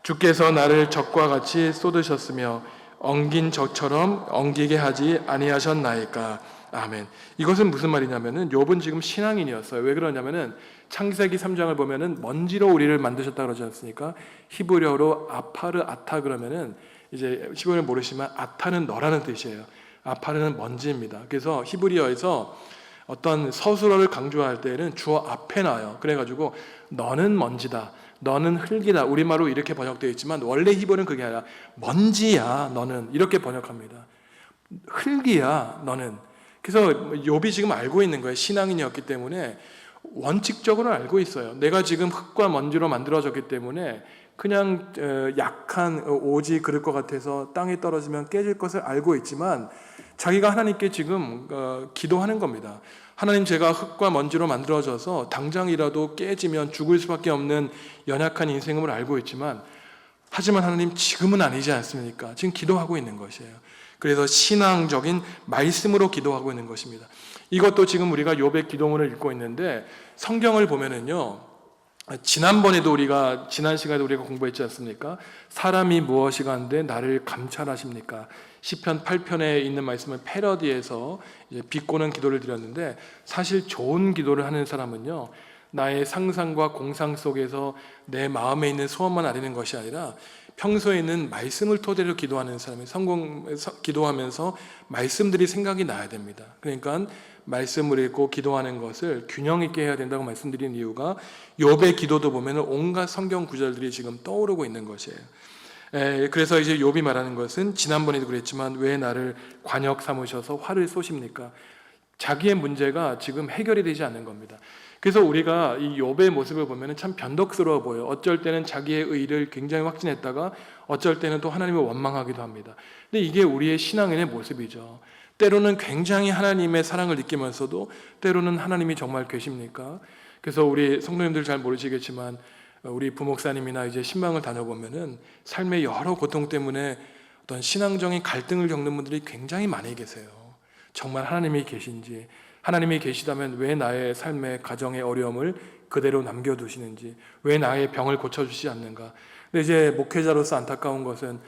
주께서 나를 적과 같이 쏟으셨으며 엉긴 적처럼 엉기게 하지 아니하셨나이까. 아멘. 이것은 무슨 말이냐면은 욥은 지금 신앙인이었어요. 왜 그러냐면은 창세기 3장을 보면은 먼지로 우리를 만드셨다 그러지 않습니까? 히브리어로 아파르 아타 그러면은 이제 히브리어 모르시면 아타는 너라는 뜻이에요. 아파르는 먼지입니다. 그래서 히브리어에서 어떤 서술어를 강조할 때는 주어 앞에 놔요. 그래가지고 너는 먼지다, 너는 흙이다. 우리말로 이렇게 번역되어 있지만 원래 히브리어는 그게 아니라 먼지야 너는, 이렇게 번역합니다. 흙이야 너는. 그래서 욥이 지금 알고 있는 거예요. 신앙인이었기 때문에 원칙적으로 알고 있어요. 내가 지금 흙과 먼지로 만들어졌기 때문에 그냥 약한 오지 그럴 것 같아서 땅에 떨어지면 깨질 것을 알고 있지만 자기가 하나님께 지금 기도하는 겁니다. 하나님, 제가 흙과 먼지로 만들어져서 당장이라도 깨지면 죽을 수밖에 없는 연약한 인생임을 알고 있지만, 하지만 하나님 지금은 아니지 않습니까? 지금 기도하고 있는 것이에요. 그래서 신앙적인 말씀으로 기도하고 있는 것입니다. 이것도 지금 우리가 욥의 기도문을 읽고 있는데 성경을 보면은요, 지난번에도 지난 시간에 우리가 공부했지 않습니까? 사람이 무엇이가 한데 나를 감찰하십니까? 시편 8편에 있는 말씀을 패러디해서 이제 비꼬는 기도를 드렸는데, 사실 좋은 기도를 하는 사람은요, 나의 상상과 공상 속에서 내 마음에 있는 소원만 아뢰는 것이 아니라 평소에 있는 말씀을 토대로 기도하는 사람이 기도하면서 말씀들이 생각이 나야 됩니다. 그러니까 말씀을 읽고 기도하는 것을 균형 있게 해야 된다고 말씀드린 이유가, 욥의 기도도 보면 온갖 성경 구절들이 지금 떠오르고 있는 것이에요. 그래서 이제 욥이 말하는 것은, 지난번에도 그랬지만 왜 나를 관역 삼으셔서 화를 쏘십니까? 자기의 문제가 지금 해결이 되지 않는 겁니다. 그래서 우리가 이 욥의 모습을 보면 참 변덕스러워 보여요. 어쩔 때는 자기의 의를 굉장히 확신했다가 어쩔 때는 또 하나님을 원망하기도 합니다. 근데 이게 우리의 신앙인의 모습이죠. 때로는 굉장히 하나님의 사랑을 느끼면서도 때로는 하나님이 정말 계십니까? 그래서 우리 성도님들 잘 모르시겠지만 우리 부목사님이나 이제 신방을 다녀보면은 삶의 여러 고통 때문에 어떤 신앙적인 갈등을 겪는 분들이 굉장히 많이 계세요. 정말 하나님이 계신지, 하나님이 계시다면 왜 나의 삶의 가정의 어려움을 그대로 남겨두시는지, 왜 나의 병을 고쳐주시지 않는가. 근데 이제 목회자로서 안타까운 것은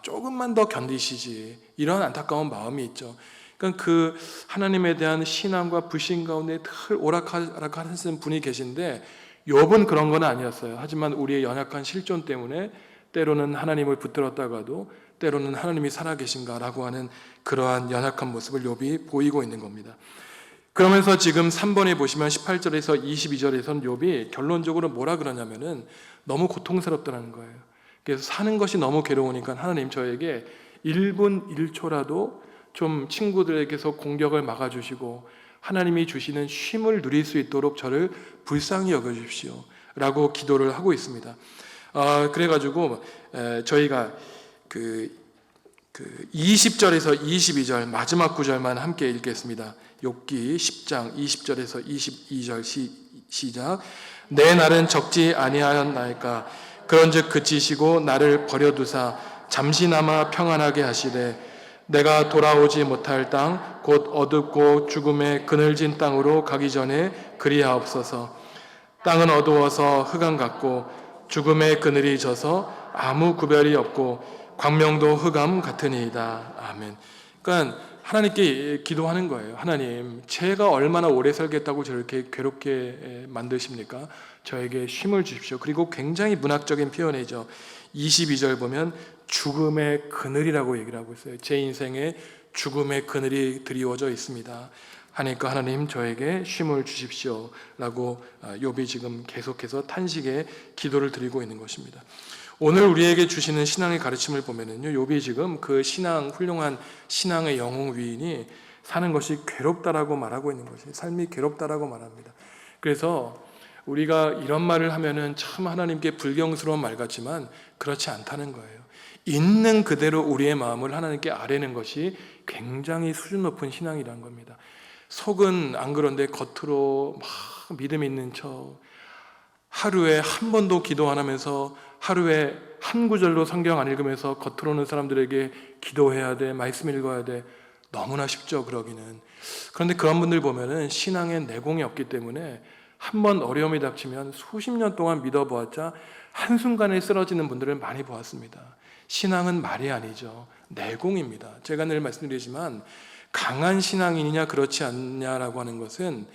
조금만 더 견디시지, 이런 안타까운 마음이 있죠. 그러니까 그 하나님에 대한 신앙과 불신 가운데 늘 오락가락하시는 분이 계신데, 욥은 그런 건 아니었어요. 하지만 우리의 연약한 실존 때문에 때로는 하나님을 붙들었다가도 때로는 하나님이 살아계신가라고 하는 그러한 연약한 모습을 욥이 보이고 있는 겁니다. 그러면서 지금 3번에 보시면 18절에서 22절에선 욥이 결론적으로 뭐라 그러냐면은 너무 고통스럽다는 거예요. 그래서 사는 것이 너무 괴로우니까 하나님, 저에게 1분 1초라도 좀 친구들에게서 공격을 막아주시고 하나님이 주시는 쉼을 누릴 수 있도록 저를 불쌍히 여겨주십시오 라고 기도를 하고 있습니다. 그래가지고 저희가 그 20절에서 22절 마지막 구절만 함께 읽겠습니다. 욥기 10장 20절에서 22절 시작. 내 날은 적지 아니하였나이까? 그런즉 그치시고 나를 버려두사 잠시나마 평안하게 하시되 내가 돌아오지 못할 땅 곧 어둡고 죽음의 그늘진 땅으로 가기 전에 그리하옵소서. 땅은 어두워서 흑암 같고 죽음의 그늘이 져서 아무 구별이 없고 광명도 흑암 같으니이다. 아멘. 그러니까 하나님께 기도하는 거예요. 하나님, 제가 얼마나 오래 살겠다고 저렇게 괴롭게 만드십니까? 저에게 쉼을 주십시오. 그리고 굉장히 문학적인 표현이죠. 22절 보면 죽음의 그늘이라고 얘기를 하고 있어요. 제 인생에 죽음의 그늘이 드리워져 있습니다. 하니까 하나님, 저에게 쉼을 주십시오 라고 욥이 지금 계속해서 탄식의 기도를 드리고 있는 것입니다. 오늘 우리에게 주시는 신앙의 가르침을 보면은요, 욥이 지금 그 훌륭한 신앙의 영웅 위인이 사는 것이 괴롭다라고 말하고 있는 것이, 삶이 괴롭다라고 말합니다. 그래서 우리가 이런 말을 하면은 참 하나님께 불경스러운 말 같지만 그렇지 않다는 거예요. 있는 그대로 우리의 마음을 하나님께 아뢰는 것이 굉장히 수준 높은 신앙이라는 겁니다. 속은 안 그런데 겉으로 막 믿음 있는 척, 하루에 한 번도 기도 안 하면서 하루에 한 구절도 성경 안 읽으면서 겉으로는 사람들에게 기도해야 돼, 말씀 읽어야 돼. 너무나 쉽죠, 그러기는. 그런데 그런 분들 보면은 신앙에 내공이 없기 때문에 한 번 어려움이 닥치면 수십 년 동안 믿어보았자 한순간에 쓰러지는 분들을 많이 보았습니다. 신앙은 말이 아니죠. 내공입니다. 제가 늘 말씀드리지만 강한 신앙인이냐 그렇지 않냐라고 하는 것은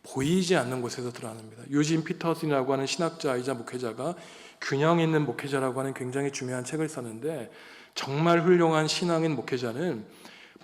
보이지 않는 곳에서 드러납니다. 유진 피터슨이라고 하는 신학자이자 목회자가 균형 있는 목회자라고 하는 굉장히 중요한 책을 썼는데, 정말 훌륭한 신앙인 목회자는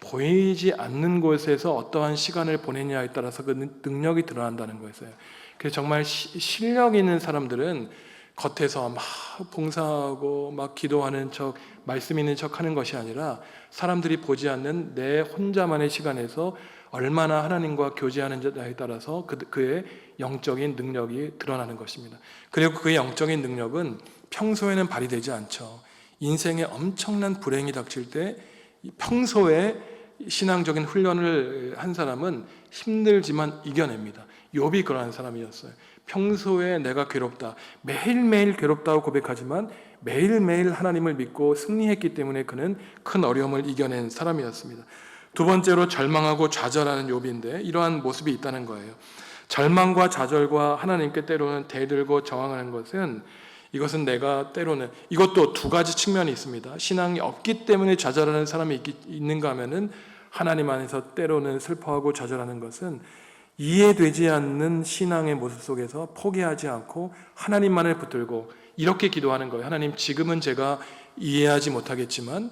보이지 않는 곳에서 어떠한 시간을 보내냐에 따라서 그 능력이 드러난다는 거였어요. 그래서 정말 실력 있는 사람들은 겉에서 막 봉사하고 막 기도하는 척, 말씀 있는 척 하는 것이 아니라 사람들이 보지 않는 내 혼자만의 시간에서 얼마나 하나님과 교제하는지에 따라서 그의 영적인 능력이 드러나는 것입니다. 그리고 그의 영적인 능력은 평소에는 발휘되지 않죠. 인생에 엄청난 불행이 닥칠 때 평소에 신앙적인 훈련을 한 사람은 힘들지만 이겨냅니다. 욥이 그러한 사람이었어요. 평소에 내가 괴롭다, 매일매일 괴롭다고 고백하지만 매일매일 하나님을 믿고 승리했기 때문에 그는 큰 어려움을 이겨낸 사람이었습니다. 두 번째로 절망하고 좌절하는 욥인데 이러한 모습이 있다는 거예요. 절망과 좌절과 하나님께 때로는 대들고 저항하는 것은, 이것은 내가 때로는, 이것도 두 가지 측면이 있습니다. 신앙이 없기 때문에 좌절하는 사람이 있는가 하면은 하나님 안에서 때로는 슬퍼하고 좌절하는 것은 이해되지 않는 신앙의 모습 속에서 포기하지 않고 하나님만을 붙들고 이렇게 기도하는 거예요. 하나님, 지금은 제가 이해하지 못하겠지만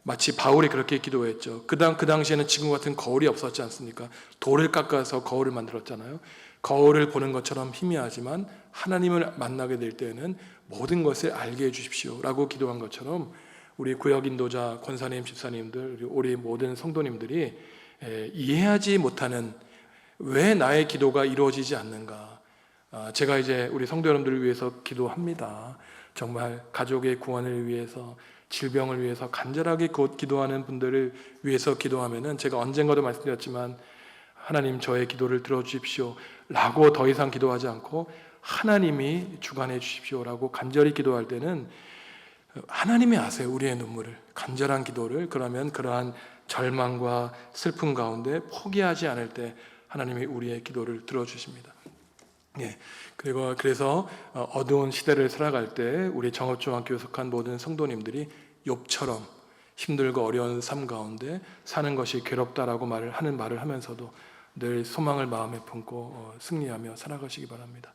마치 바울이 그렇게 기도했죠. 그 당시에는 지금 같은 거울이 없었지 않습니까? 돌을 깎아서 거울을 만들었잖아요. 거울을 보는 것처럼 희미하지만 하나님을 만나게 될 때에는 모든 것을 알게 해주십시오 라고 기도한 것처럼 우리 구역 인도자, 권사님, 집사님들, 우리 모든 성도님들이 이해하지 못하는, 왜 나의 기도가 이루어지지 않는가. 제가 이제 우리 성도 여러분들을 위해서 기도합니다. 정말 가족의 구원을 위해서, 질병을 위해서 간절하게 기도하는 분들을 위해서 기도하면은, 제가 언젠가도 말씀드렸지만 하나님 저의 기도를 들어주십시오 라고 더 이상 기도하지 않고 하나님이 주관해 주십시오 라고 간절히 기도할 때는 하나님이 아세요, 우리의 눈물을, 간절한 기도를. 그러면 그러한 절망과 슬픔 가운데 포기하지 않을 때 하나님이 우리의 기도를 들어주십니다. 그래서 어두운 시대를 살아갈 때 우리 정업중학교에 속한 모든 성도님들이 욥처럼 힘들고 어려운 삶 가운데 사는 것이 괴롭다라고 하는 말을 하면서도 늘 소망을 마음에 품고 승리하며 살아가시기 바랍니다.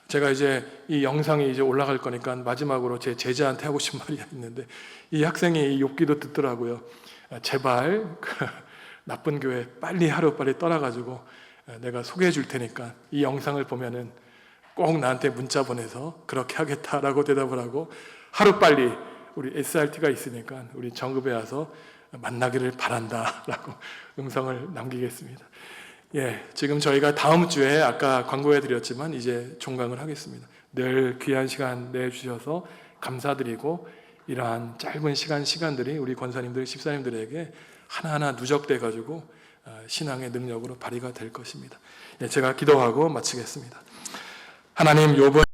제가 이제 이 영상이 이제 올라갈 거니까 마지막으로 제 제자한테 하고 싶은 말이 있는데, 이 학생이 이 욥기도 듣더라고요. 제발 나쁜 교회 하루빨리 떠나가지고 내가 소개해 줄 테니까 이 영상을 보면은 꼭 나한테 문자 보내서 그렇게 하겠다라고 대답을 하고, 하루빨리 우리 SRT가 있으니까 우리 정읍에 와서 만나기를 바란다라고 음성을 남기겠습니다. 지금 저희가 다음 주에 아까 광고해 드렸지만 이제 종강을 하겠습니다. 늘 귀한 시간 내주셔서 감사드리고, 이러한 짧은 시간들이 우리 권사님들, 집사님들에게 하나하나 누적돼 가지고 신앙의 능력으로 발휘가 될 것입니다. 제가 기도하고 마치겠습니다. 하나님, 욥은